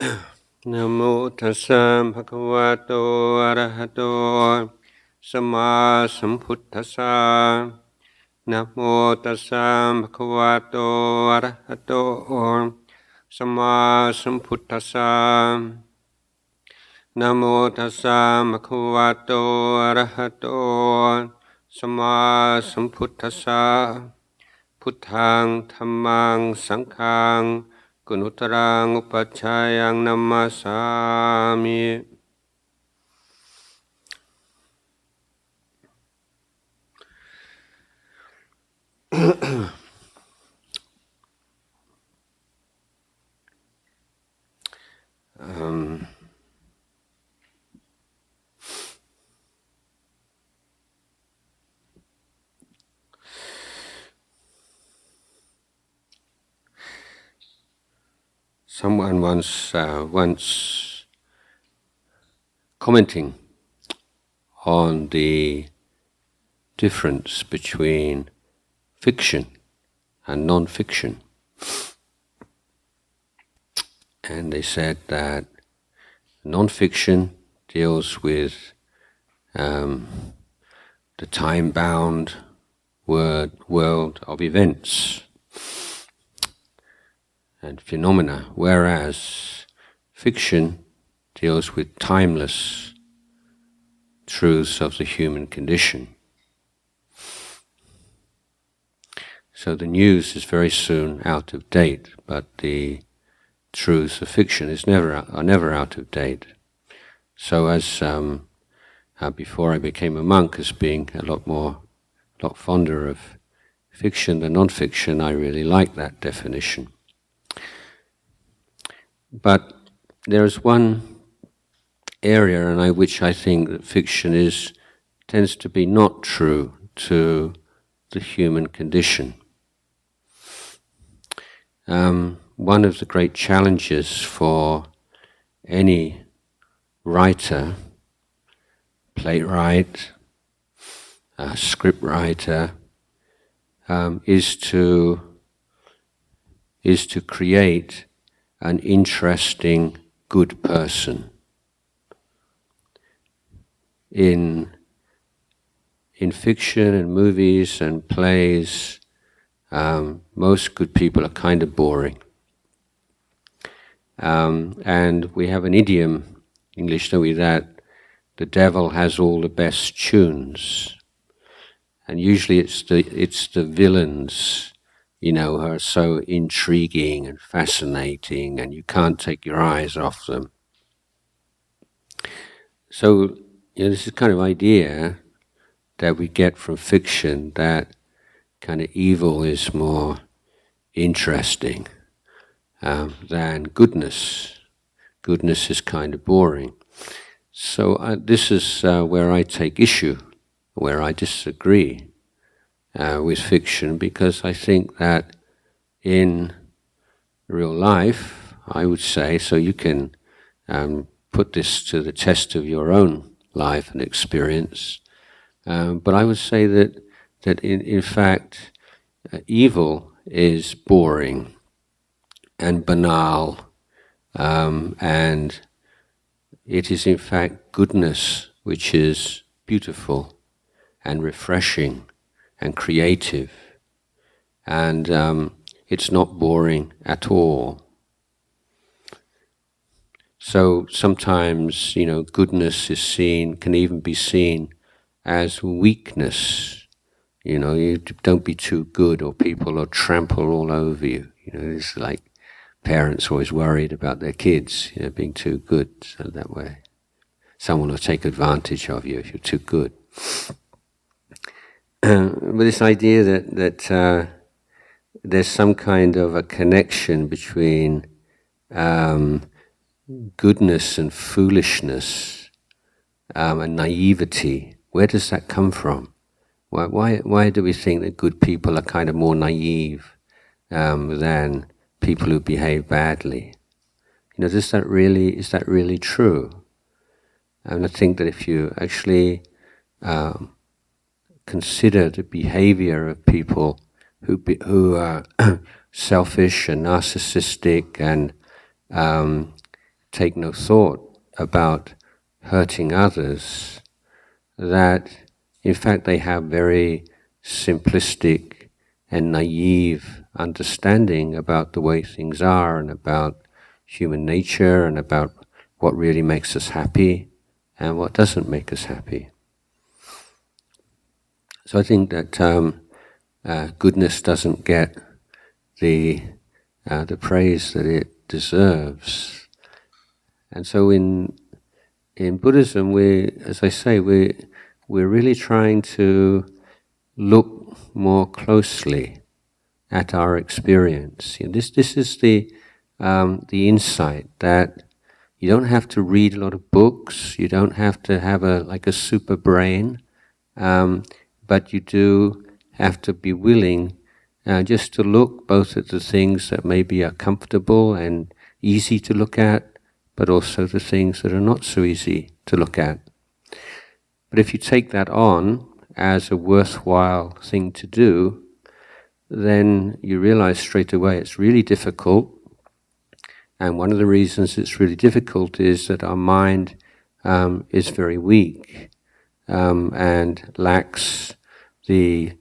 นะโมตัสสะภะคะวะโตอะระหะโตสัมมาสัมพุทธัสสะนะโมตัสสะภะคะวะโตอะระหะโตสัมมาสัมพุทธัสสะนะโมตัสสะภะคะวะโตอะระหะโตสัมมาสัมพุทธัสสะพุทธังธัมมังสังฆังกุณุตรังอุปัชฌายังนัมมาสามิ Someone once commenting on the difference between fiction and non-fiction, and they said that non-fiction deals with the time-bound world of events and phenomena, whereas fiction deals with timeless truths of the human condition. So the news is very soon out of date, but the truths of fiction are never out of date. So as before I became a monk, as being a lot fonder of fiction than non-fiction, I really like that definition. But there is one area in which I think that fiction tends to be not true to the human condition. One of the great challenges for any writer, playwright, script writer, is to create an interesting, good person. In fiction and movies and plays, most good people are kind of boring. And we have an idiom, English, don't we, that the devil has all the best tunes. And usually it's the villains, who are so intriguing and fascinating, and you can't take your eyes off them. So, this is kind of idea that we get from fiction, that kind of evil is more interesting than goodness. Goodness is kind of boring. So this is where I take issue, where I disagree with fiction, because I think that in real life, I would say, so you can put this to the test of your own life and experience, but I would say that in fact evil is boring and banal, and it is in fact goodness which is beautiful and refreshing and creative, and it's not boring at all. So sometimes, goodness can even be seen as weakness. You don't be too good, or people will trample all over you. It's like parents always worried about their kids, being too good, so that way someone will take advantage of you if you're too good. But this idea that there's some kind of a connection between goodness and foolishness and naivety, where does that come from? Why do we think that good people are kind of more naive than people who behave badly? Is that really true? And I think that if you actually consider the behavior of people who are selfish and narcissistic and take no thought about hurting others, that in fact they have very simplistic and naive understanding about the way things are and about human nature and about what really makes us happy and what doesn't make us happy. So I think that goodness doesn't get the praise that it deserves. And so in Buddhism, as I say, we're really trying to look more closely at our experience. This is the insight that you don't have to read a lot of books, you don't have to have a super brain, but you do have to be willing just to look both at the things that maybe are comfortable and easy to look at, but also the things that are not so easy to look at. But if you take that on as a worthwhile thing to do, then you realize straight away it's really difficult. And one of the reasons it's really difficult is that our mind is very weak and lacks the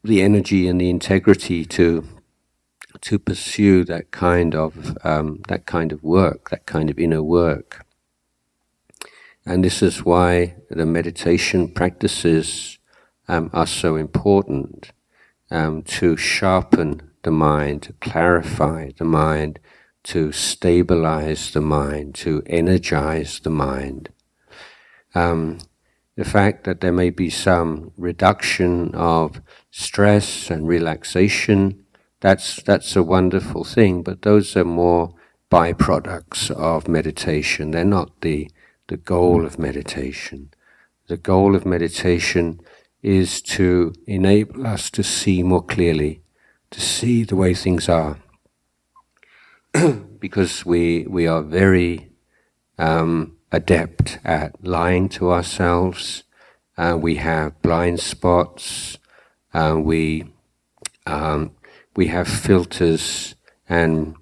energy and the integrity to pursue that kind of work, that kind of inner work. And this is why the meditation practices are so important, to sharpen the mind, to clarify the mind, to stabilize the mind, to energize the mind. The fact that there may be some reduction of stress and relaxation, that's a wonderful thing, but those are more byproducts of meditation. They're not the goal of meditation. The goal of meditation is to enable us to see more clearly, to see the way things are. Because we are very adept at lying to ourselves. We have blind spots. We have filters and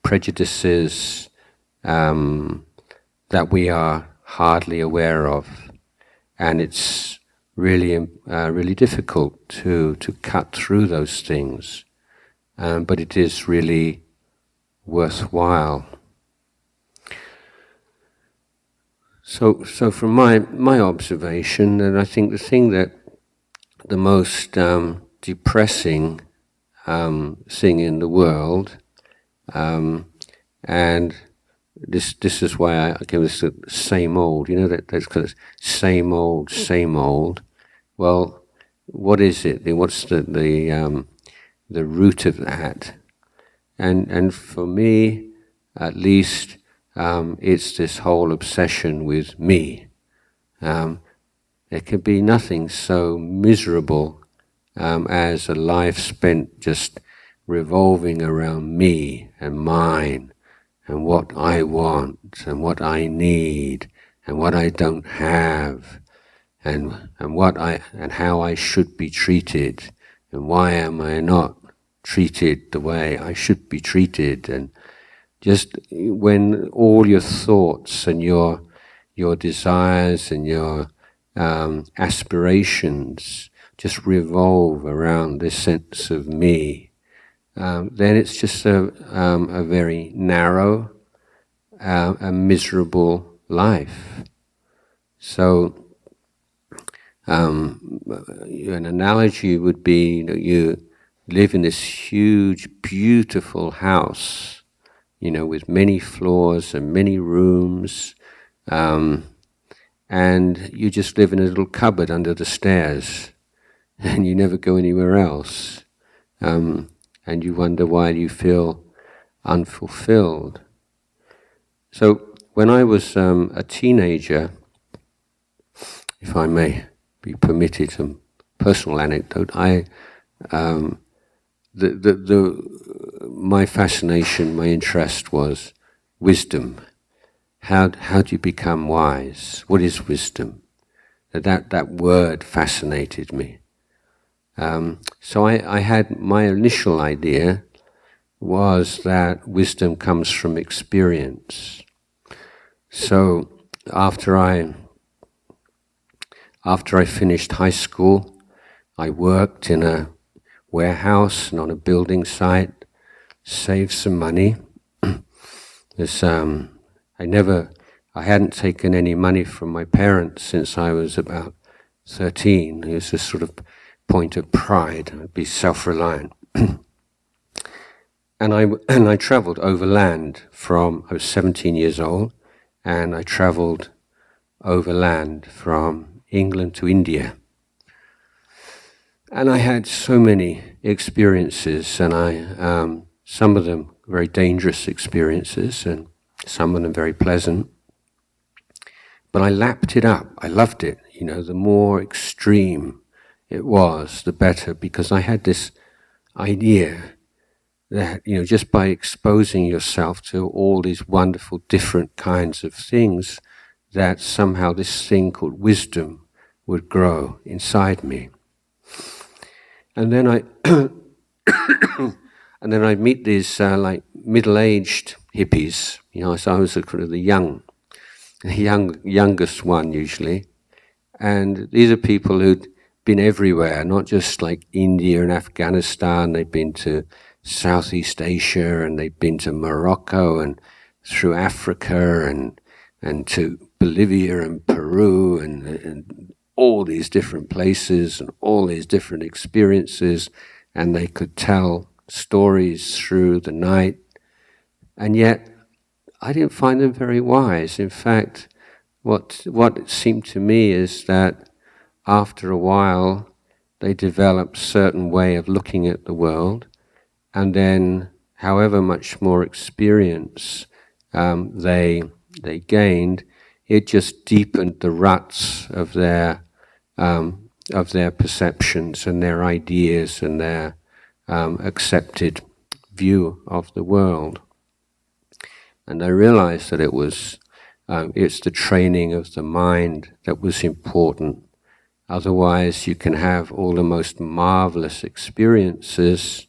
prejudices that we are hardly aware of, and it's really difficult to cut through those things. But it is really worthwhile. So from my observation, and I think the thing that the most depressing thing in the world, and this is why I give this the same old, that's kind of same old. Well, what is it? What's the root of that? And for me, at least, it's this whole obsession with me. There can be nothing so miserable as a life spent just revolving around me and mine and what I want and what I need and what I don't have and how I should be treated and why am I not treated the way I should be treated. And just when all your thoughts and your desires and your aspirations just revolve around this sense of me, then it's just a very narrow, a miserable life. So an analogy would be that you live in this huge, beautiful house, with many floors and many rooms, and you just live in a little cupboard under the stairs, and you never go anywhere else, and you wonder why you feel unfulfilled. So when I was a teenager, if I may be permitted some personal anecdote, my fascination, my interest was wisdom. How do you become wise? What is wisdom? That word fascinated me. So I had my initial idea was that wisdom comes from experience. So after I finished high school, I worked in a warehouse and on a building site, saved some money. I hadn't taken any money from my parents since I was about 13. It was a sort of point of pride. I'd be self-reliant. And I traveled overland I was 17 years old, and I traveled overland from England to India. And I had so many experiences, and some of them very dangerous experiences, and some of them very pleasant. But I lapped it up. I loved it. The more extreme it was, the better, because I had this idea that, just by exposing yourself to all these wonderful different kinds of things, that somehow this thing called wisdom would grow inside me. And then I'd meet these like middle-aged hippies. So I was sort of the youngest one usually. And these are people who'd been everywhere, not just like India and Afghanistan. They'd been to Southeast Asia, and they'd been to Morocco and through Africa and to Bolivia and Peru and all these different places and all these different experiences, and they could tell stories through the night. And yet, I didn't find them very wise. In fact, what it seemed to me is that after a while, they developed a certain way of looking at the world, and then, however much more experience they gained, it just deepened the ruts of their perceptions and their ideas and their accepted view of the world. And I realized that it's the training of the mind that was important. Otherwise, you can have all the most marvelous experiences,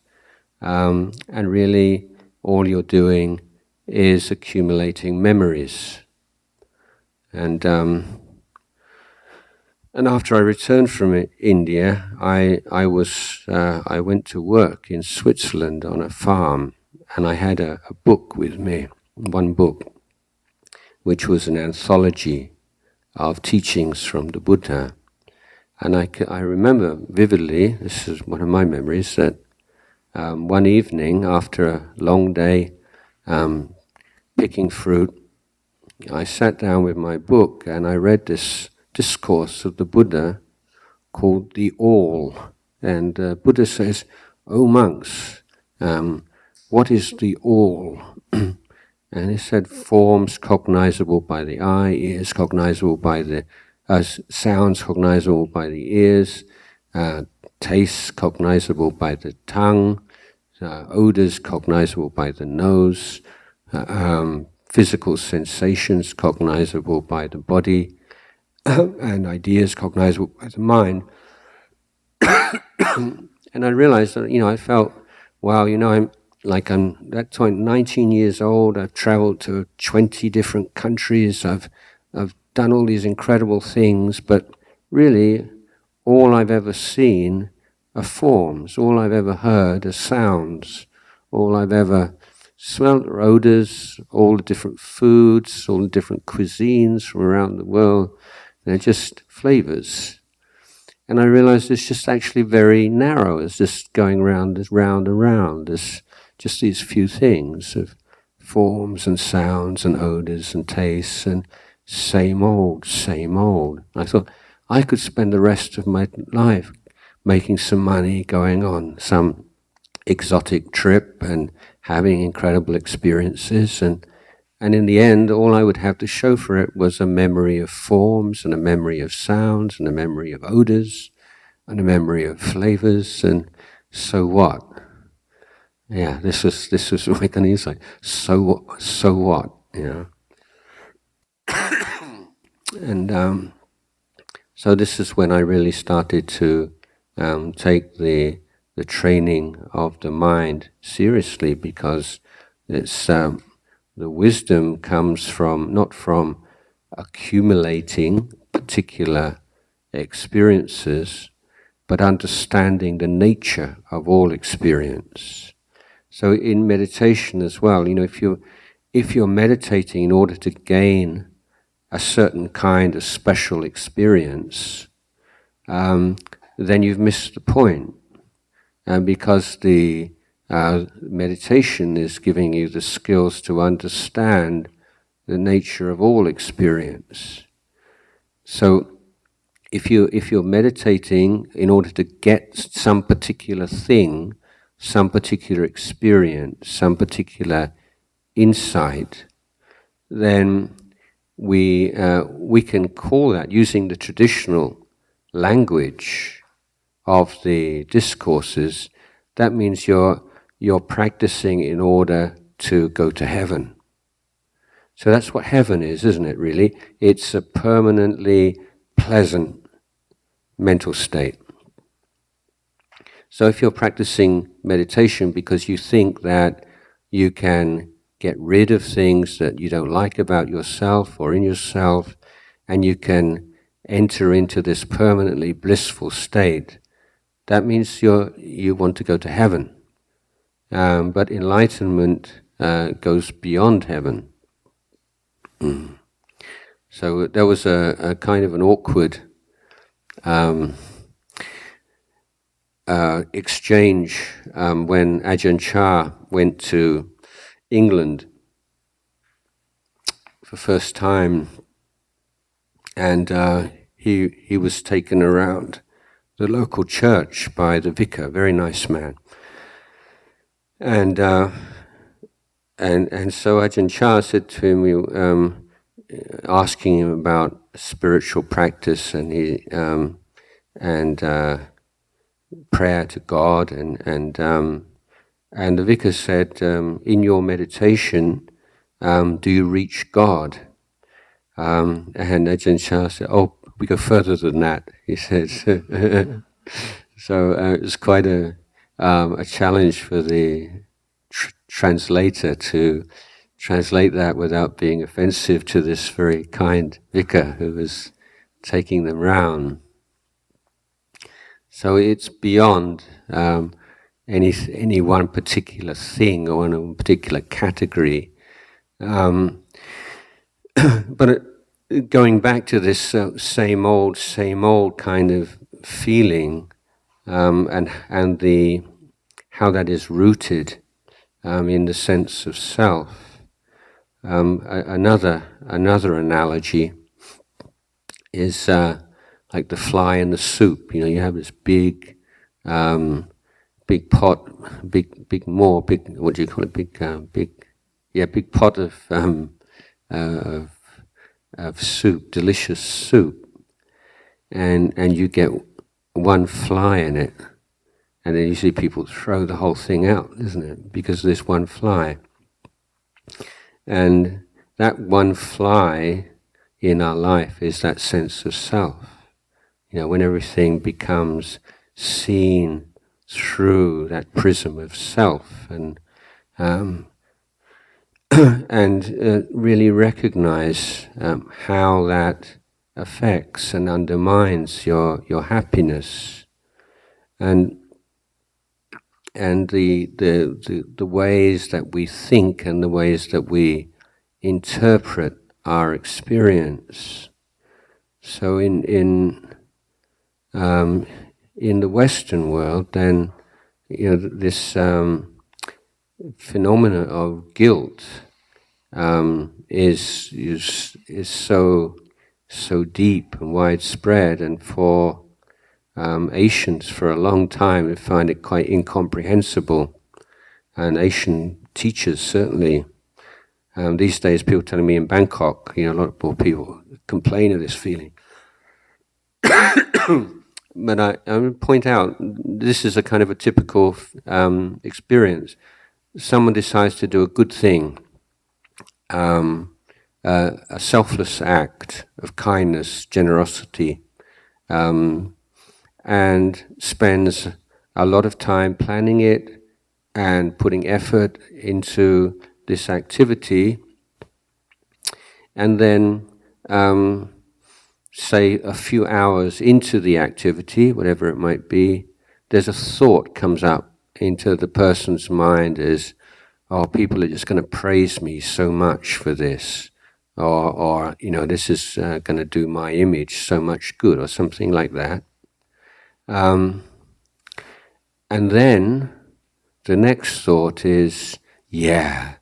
and really all you're doing is accumulating memories. And after I returned from India, I went to work in Switzerland on a farm, and I had a book with me, one book, which was an anthology of teachings from the Buddha. And I remember vividly, this is one of my memories, that one evening after a long day picking fruit, I sat down with my book and I read this discourse of the Buddha called The All. And Buddha says, "O monks, what is the All?" And he said, forms cognizable by the eye, ears cognizable by the sounds cognizable by the ears, tastes cognizable by the tongue, odors cognizable by the nose, physical sensations cognizable by the body, and ideas cognizable by the mind. And I realized that, I felt, wow, I'm that time 19 years old. I've traveled to 20 different countries. I've done all these incredible things, but really, all I've ever seen are forms. All I've ever heard are sounds. All I've ever smelled are odors. All the different foods, all the different cuisines from around the world, they're just flavors. And I realized it's just actually very narrow. It's just going round and round. There's just these few things of forms and sounds and odors and tastes and same old. I thought I could spend the rest of my life making some money, going on some exotic trip and having incredible experiences, and in the end, all I would have to show for it was a memory of forms and a memory of sounds and a memory of odors and a memory of flavors, and so what? Yeah, this was like an insight. So what? And so this is when I really started to take the the training of the mind seriously, because it's the wisdom comes from not from accumulating particular experiences, but understanding the nature of all experience. So in meditation as well, if you're meditating in order to gain a certain kind of special experience, then you've missed the point. Because the meditation is giving you the skills to understand the nature of all experience. So if you're meditating in order to get some particular thing, some particular experience, some particular insight, then we can call that, using the traditional language of the discourses, that means you're practicing in order to go to heaven. So that's what heaven is, isn't it, really? It's a permanently pleasant mental state. So if you're practicing meditation because you think that you can get rid of things that you don't like about yourself or in yourself, and you can enter into this permanently blissful state, that means you want to go to heaven. But enlightenment goes beyond heaven. So there was a kind of an awkward exchange when Ajahn went to England for the first time, and he was taken around the local church by the vicar, very nice man, and so Ajahn said to him, asking him about spiritual practice and prayer to God, and the vicar said, in your meditation, do you reach God? And Ajahn Chah said, oh, we go further than that, he says. So it was quite a challenge for the translator to translate that without being offensive to this very kind vicar who was taking them round. So it's beyond any one particular thing or one particular category. But going back to this same old kind of feeling, and how that is rooted in the sense of self. Another analogy is like the fly in the soup. You have this big pot, what do you call it? Big pot of soup, delicious soup, and you get one fly in it, and then you see people throw the whole thing out, isn't it? Because of this one fly. And that one fly in our life is that sense of self. When everything becomes seen through that prism of self, and really recognize how that affects and undermines your happiness, and the ways that we think and the ways that we interpret our experience. So in the Western world, then this phenomena of guilt is so deep and widespread, and for Asians for a long time they find it quite incomprehensible, and Asian teachers certainly. These days, people telling me in Bangkok, a lot more people complain of this feeling. But I would point out, this is a kind of a typical experience. Someone decides to do a good thing, a selfless act of kindness, generosity, and spends a lot of time planning it and putting effort into this activity, and then say a few hours into the activity, whatever it might be, there's a thought comes up into the person's mind as, oh, people are just going to praise me so much for this, or this is going to do my image so much good, or something like that. And then the next thought is, yeah,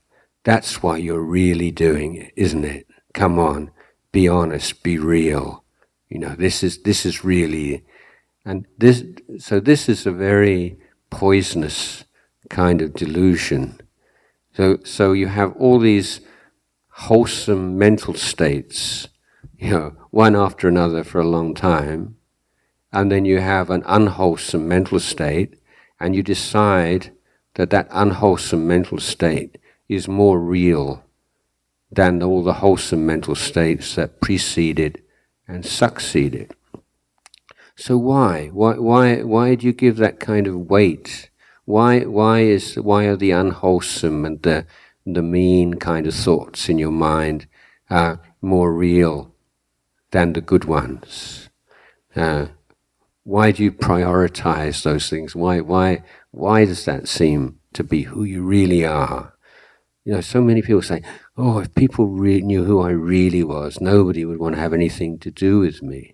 that's what you're really doing, isn't it? Come on, be honest, be real. This is really, and this is a very poisonous kind of delusion. So you have all these wholesome mental states, one after another for a long time, and then you have an unwholesome mental state, and you decide that unwholesome mental state is more real than all the wholesome mental states that preceded and succeeded. So why do you give that kind of weight? Why are the unwholesome and the mean kind of thoughts in your mind more real than the good ones? Why do you prioritize those things? Why does that seem to be who you really are? So many people say, oh, if people knew who I really was, nobody would want to have anything to do with me.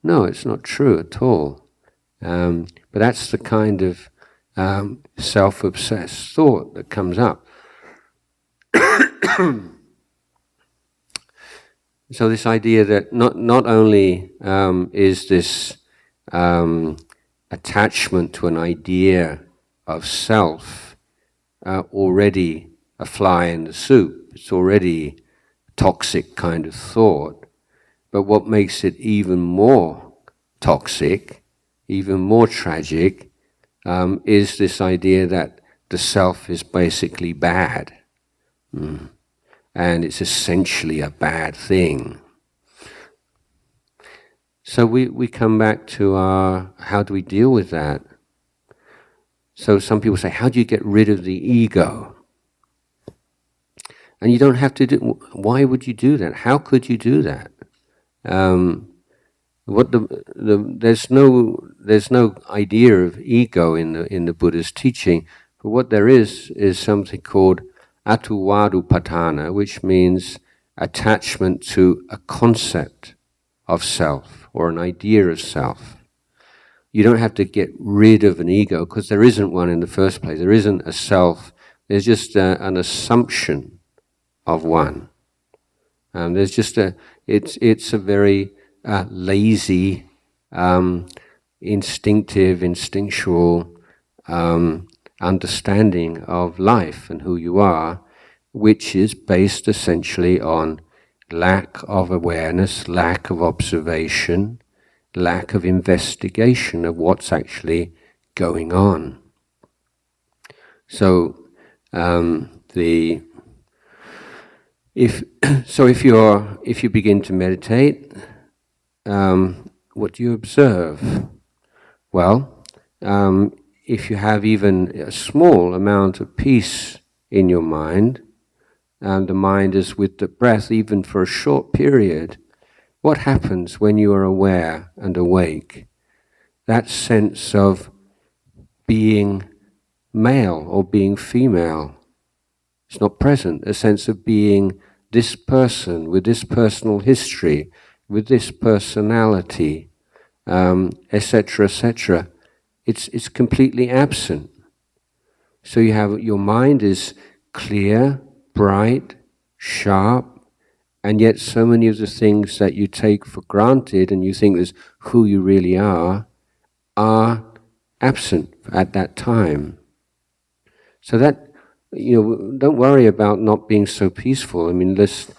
No, it's not true at all. But that's the kind of self-obsessed thought that comes up. So this idea that not only is this attachment to an idea of self already a fly in the soup, it's already a toxic kind of thought, but what makes it even more toxic, even more tragic, is this idea that the self is basically bad. And it's essentially a bad thing. So we come back to how do we deal with that? So some people say, how do you get rid of the ego? And you don't have to do. Why would you do that? How could you do that? There's no idea of ego in the Buddha's teaching. But what there is something called Atuvadupatthana, which means attachment to a concept of self or an idea of self. You don't have to get rid of an ego because there isn't one in the first place. There isn't a self. There's just an assumption of one. There's just it's a very lazy, instinctual understanding of life and who you are, which is based essentially on lack of awareness, lack of observation, lack of investigation of what's actually going on. So if you begin to meditate, what do you observe? Well, if you have even a small amount of peace in your mind, and the mind is with the breath even for a short period, what happens when you are aware and awake? That sense of being male or being female, it's not present. A sense of being this person with this personal history, with this personality, etc., etc. It's completely absent. So you have your mind is clear, bright, sharp, and yet so many of the things that you take for granted and you think is who you really are absent at that time. So that, don't worry about not being so peaceful. I mean, just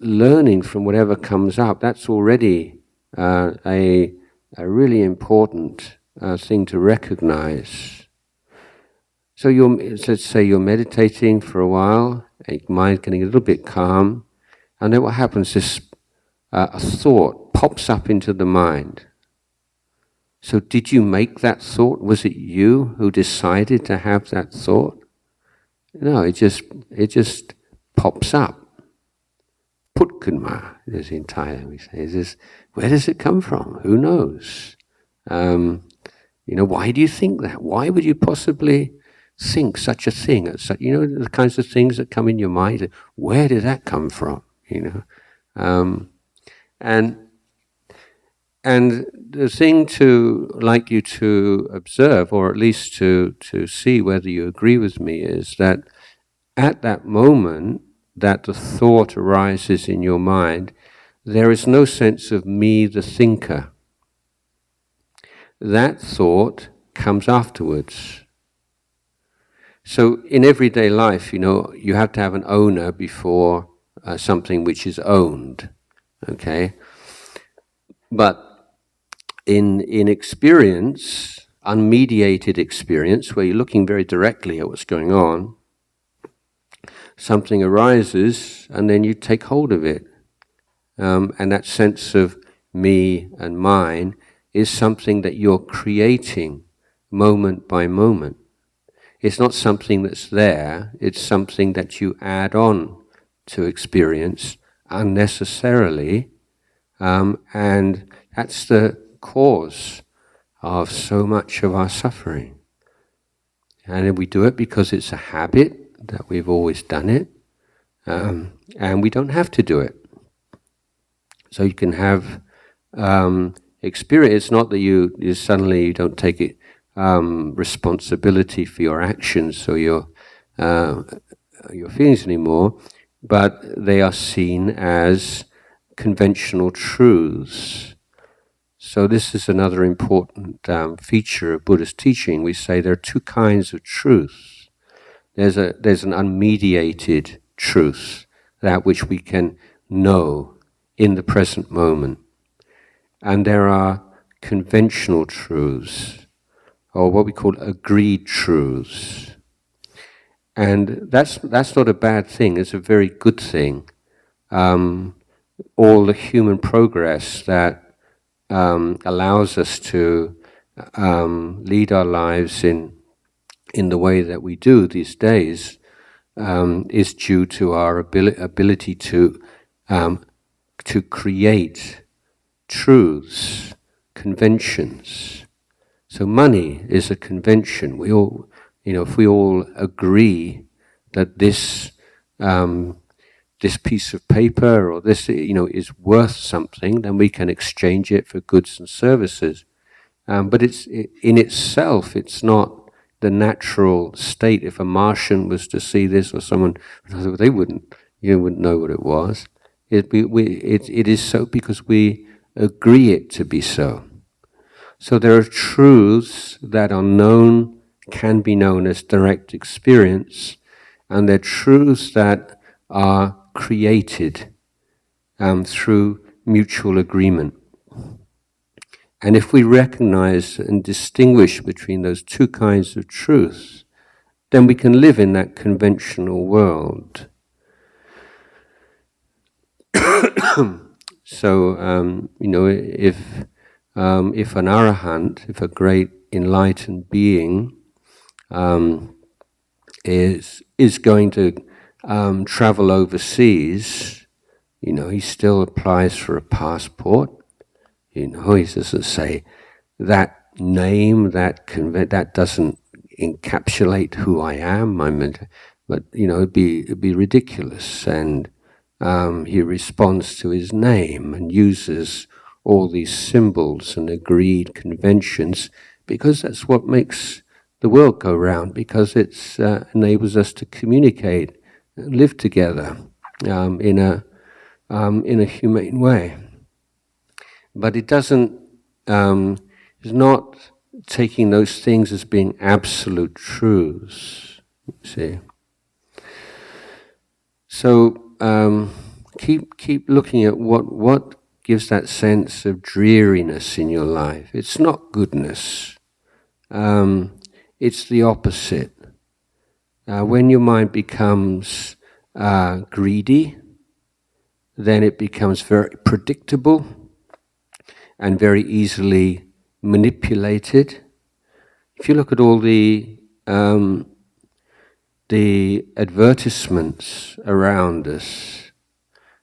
learning from whatever comes up, that's already a really important thing to recognize. So let's say you're meditating for a while, your mind getting a little bit calm, and then what happens is a thought pops up into the mind. So did you make that thought? Was it you who decided to have that thought? No, it just pops up. Putkunma is in Thailand, we say. Where does it come from? Who knows? Why do you think that? Why would you possibly think such a thing? The kinds of things that come in your mind. Where did that come from? And the thing to like you to observe, or at least to see whether you agree with me, is that at that moment that the thought arises in your mind, there is no sense of me, the thinker. That thought comes afterwards. So in everyday life, you have to have an owner before something which is owned, okay? But in experience, unmediated experience, where you're looking very directly at what's going on, something arises and then you take hold of it. And that sense of me and mine is something that you're creating moment by moment. It's not something that's there, it's something that you add on to experience unnecessarily, and that's the cause of so much of our suffering. And we do it because it's a habit, that we've always done it, and we don't have to do it. So you can have experience. It's not that you suddenly don't take it, responsibility for your actions or your feelings anymore, but they are seen as conventional truths. So this is another important feature of Buddhist teaching. We say there are two kinds of truth. There's an unmediated truth, that which we can know in the present moment. And there are conventional truths, or what we call agreed truths. And that's not a bad thing, it's a very good thing. All the human progress that allows us to lead our lives in the way that we do these days is due to our ability to create truths, conventions. So money is a convention. We all, if we all agree that this piece of paper or this, is worth something, then we can exchange it for goods and services. But in itself, it's not the natural state. If a Martian was to see this, or someone, you wouldn't know what it was. It is so because we agree it to be so. So there are truths that are known, can be known as direct experience, and there are truths that are created through mutual agreement. And if we recognize and distinguish between those two kinds of truths, then we can live in that conventional world. So, if an arahant, if a great enlightened being is going to travel overseas, he still applies for a passport. He doesn't say that name, that doesn't encapsulate who I am. But it'd be ridiculous. And he responds to his name and uses all these symbols and agreed conventions because that's what makes the world go round. Because it enables us to communicate and live together in a humane way. But it doesn't. It's not taking those things as being absolute truths. You see. So keep looking at what gives that sense of dreariness in your life. It's not goodness. It's the opposite. When your mind becomes greedy, then it becomes very predictable and very easily manipulated. If you look at all the advertisements around us,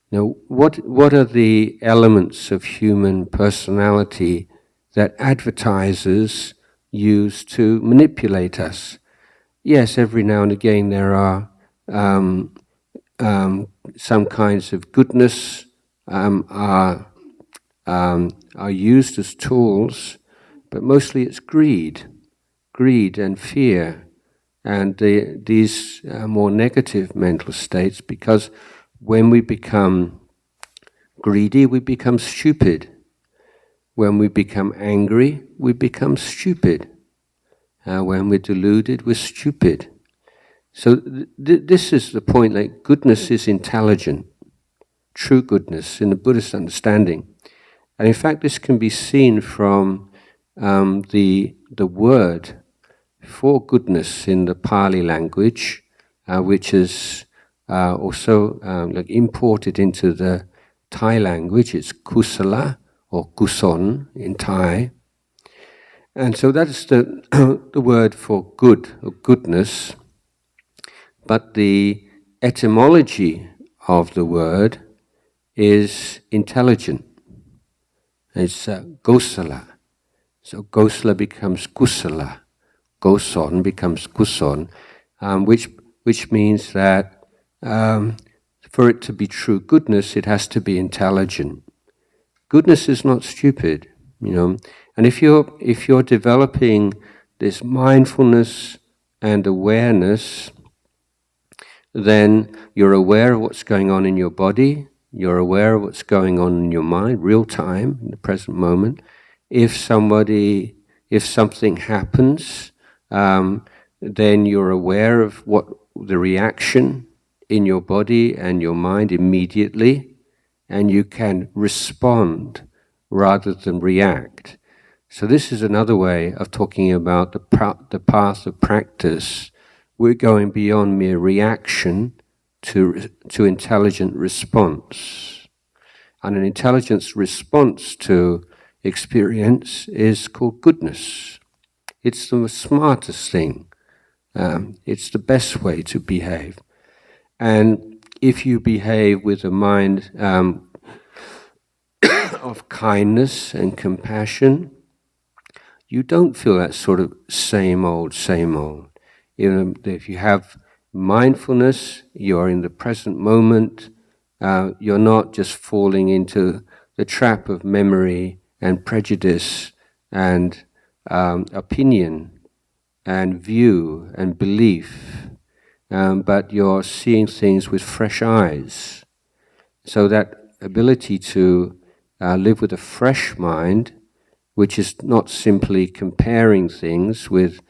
what are the elements of human personality that advertisers use to manipulate us? Yes, every now and again there are some kinds of goodness are used as tools, but mostly it's greed and fear, and these more negative mental states, because when we become greedy, we become stupid. When we become angry, we become stupid. When we're deluded, we're stupid. So this is the point, like goodness is intelligent, true goodness in the Buddhist understanding. And in fact, this can be seen from the word for goodness in the Pali language, which is also like imported into the Thai language. It's kusala or kuson in Thai. And so that's the word for good or goodness. But the etymology of the word is intelligent. It's gosala. So gosala becomes kusala. Goson becomes kuson, which means that for it to be true goodness, it has to be intelligent. Goodness is not stupid, And if you're developing this mindfulness and awareness, then you're aware of what's going on in your body, you're aware of what's going on in your mind, real time, in the present moment. If something happens, then you're aware of what the reaction in your body and your mind immediately, and you can respond rather than react. So this is another way of talking about the path of practice. We're going beyond mere reaction to intelligent response. And an intelligent response to experience is called goodness. It's the smartest thing. It's the best way to behave. And if you behave with a mind of kindness and compassion, you don't feel that sort of same old. If you have mindfulness, you're in the present moment, you're not just falling into the trap of memory and prejudice and opinion and view and belief, but you're seeing things with fresh eyes. So that ability to live with a fresh mind, which is not simply comparing things with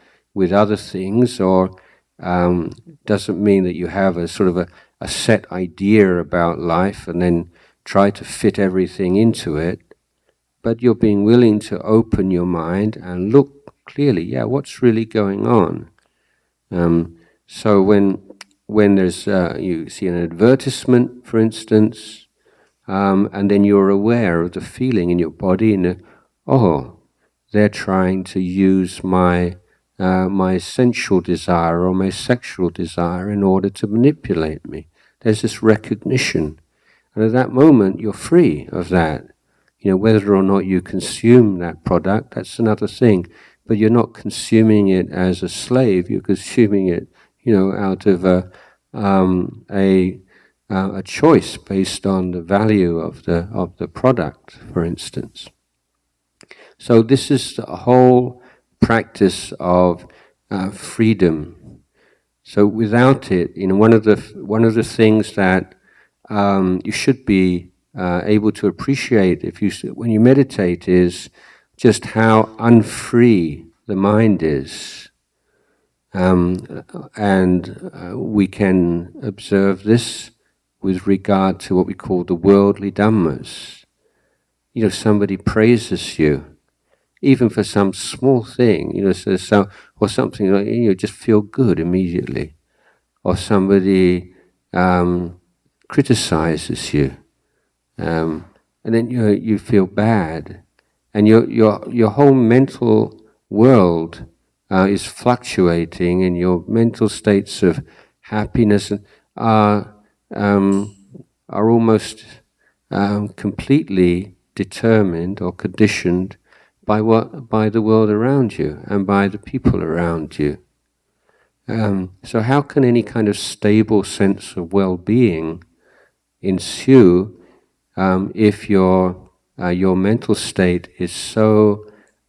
other things, or doesn't mean that you have a sort of a set idea about life and then try to fit everything into it, but you're being willing to open your mind and look clearly, what's really going on. So when there's you see an advertisement, for instance, and then you're aware of the feeling in your body, and they're trying to use my sensual desire or my sexual desire in order to manipulate me. There's this recognition, and at that moment you're free of that. Whether or not you consume that product, that's another thing. But you're not consuming it as a slave. You're consuming it, out of a choice based on the value of the product, for instance. So this is the whole practice of freedom. So without it, one of the things that you should be able to appreciate when you meditate is just how unfree the mind is. And we can observe this with regard to what we call the worldly dhammas. Somebody praises you, even for some small thing, or something like, you just feel good immediately. Or somebody criticizes you, and then you feel bad. and your whole mental world is fluctuating, and your mental states of happiness are almost completely determined or conditioned by the world around you and by the people around you. So how can any kind of stable sense of well-being ensue if your mental state is so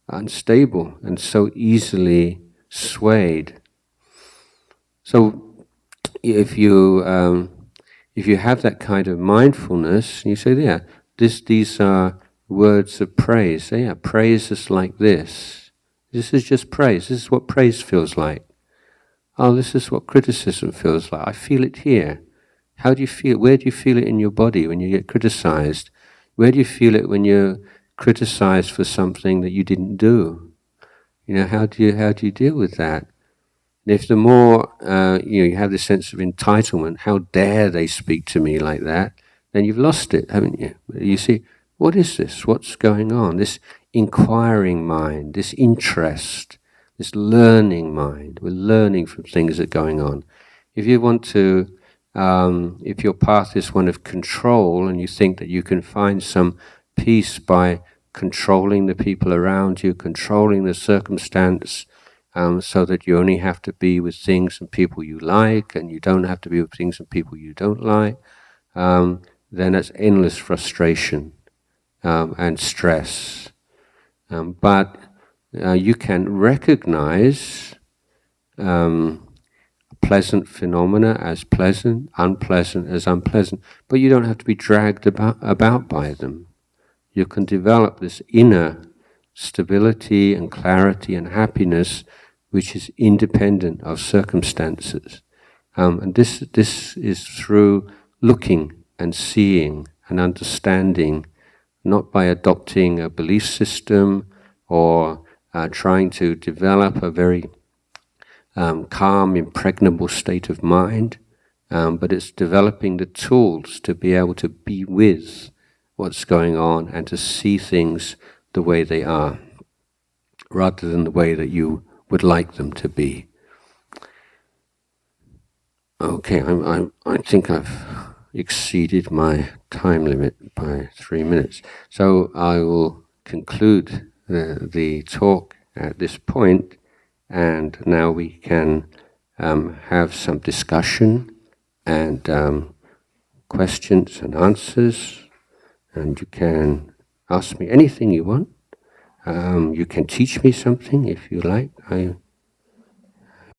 unstable and so easily swayed? So if you have that kind of mindfulness, you say, yeah, these are words of praise. Say, yeah, praise is like this. This is just praise. This is what praise feels like. Oh, this is what criticism feels like. I feel it here. How do you feel? Where do you feel it in your body when you get criticized? Where do you feel it when you're criticized for something that you didn't do? How do you deal with that? And if the more you have this sense of entitlement, how dare they speak to me like that? Then you've lost it, haven't you? You see, what is this? What's going on? This inquiring mind, this interest, this learning mind. We're learning from things that are going on. If you want to, if your path is one of control, and you think that you can find some peace by controlling the people around you, controlling the circumstance, so that you only have to be with things and people you like, and you don't have to be with things and people you don't like, then that's endless frustration and stress. But you can recognize pleasant phenomena as pleasant, unpleasant as unpleasant, but you don't have to be dragged about by them. You can develop this inner stability and clarity and happiness which is independent of circumstances. And this is through looking and seeing and understanding, not by adopting a belief system or trying to develop a very calm, impregnable state of mind, but it's developing the tools to be able to be with what's going on and to see things the way they are, rather than the way that you would like them to be. Okay, I think I've exceeded my time limit by 3 minutes, so I will conclude the talk at this point, and now we can have some discussion and questions and answers, and you can ask me anything you want. You can teach me something if you like.